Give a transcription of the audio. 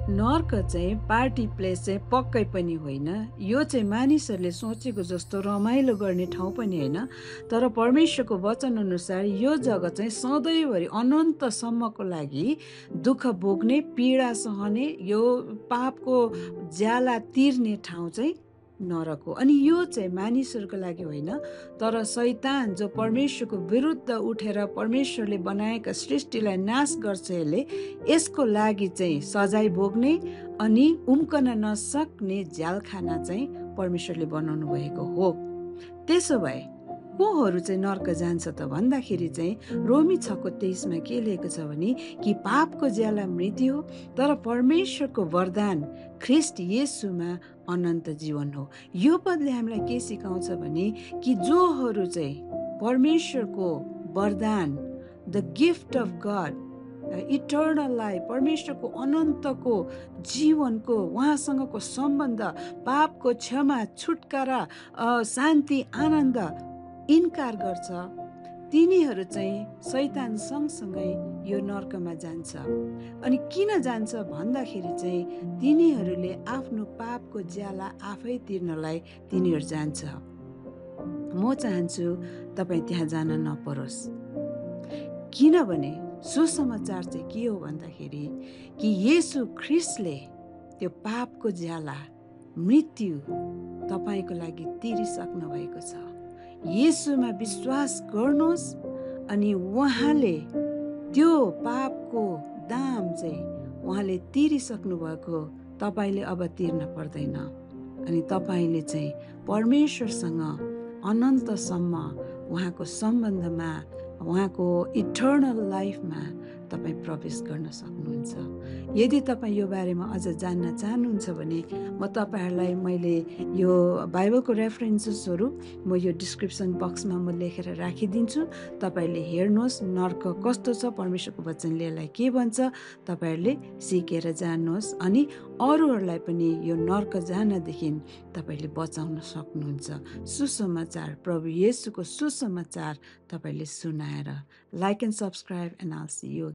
नर्क चाहिँ party place चाहिँ पक्कै पनि होइन। यो चाहिँ मानिसहरूले सोचेको जस्तो रमाइलो गर्ने ठाउँ पनि होइन। तर परमेश्वरको वचन अनुसार यो जग्गा चाहिँ सधैँभरि अनन्तसम्मको लागि दुःख भोग्ने, पीडा सहने, यो पापको ज्याला तिर्ने ठाउँ चाहिँ नरक हो। अनि यो चाहिँ मानिसहरूको लागि होइन, तर शैतान जो परमेश्वरको विरुद्ध उठेर परमेश्वरले बनाएका सृष्टिलाई नाश गर्छ, यसको लागि चाहिँ सजाय भोग्ने अनि उम्कन नसक्ने झ्यालखाना चाहिँ परमेश्वरले बनाउनु भएको हो। त्यसो भए कोहरू चाहिँ नर्क जान्छ त भन्दाखेरि चाहिँ रोमी 6:23 के लेखेको छ भने कि पापको ज्याला मृत्यु हो, तर परमेश्वरको वरदान ख्रिस्ट येशूमा अनन्त जीवन हो। यो पदले हामीलाई के सिकाउँछ भने कि जोहरू चाहिँ परमेश्वरको वरदान, the gift of God, eternal life, परमेश्वरको अनन्तको जीवनको उहाँसँगको सम्बन्ध, पापको क्षमा, छुटकारा, शान्ति, आनन्द इन्कार गर्छ, तिनीहरू चाहिँ शैतान सँगसँगै यो नर्कमा जान्छ। अनि किन जान्छ भन्दाखेरि चाहिँ तिनीहरूले आफ्नो पापको ज्याला आफै तिर्नलाई तिनीहरू जान्छ। म चाहन्छु तपाईँ त्यहाँ जान नपरोस्, किनभने सुसमाचार चाहिँ के हो भन्दाखेरि कि येशू ख्रिस्टले त्यो पापको ज्याला, मृत्यु तपाईँको लागि तिरिसक्नु भएको छ। येशूमा विश्वास गर्नुहोस् अनि उहाँले त्यो पापको दाम चाहिँ उहाँले तिरिसक्नु भएको, तपाईँले अब तिर्न पर्दैन। अनि तपाईँले चाहिँ परमेश्वरसँग अनन्तसम्म उहाँको सम्बन्धमा, उहाँको इटर्नल लाइफमा तपाईँ प्रवेश गर्न सक्नुहुन्छ। यदि तपाईँ यो बारेमा अझ जान्न चाहनुहुन्छ भने म तपाईँहरूलाई मैले यो बाइबलको रेफरेन्सेसहरू म यो डिस्क्रिप्सन बक्समा म लेखेर राखिदिन्छु। तपाईँहरूले हेर्नुहोस् नर्क कस्तो छ, परमेश्वरको वचनले यसलाई के भन्छ, तपाईँहरूले सिकेर जानुहोस् अनि अरूहरूलाई पनि यो नर्क जानदेखि तपाईँले बचाउन सक्नुहुन्छ। सुसमाचार, प्रभु येशूको सुसमाचार तपाईँले सुनाएर। Like and subscribe and I'll see you.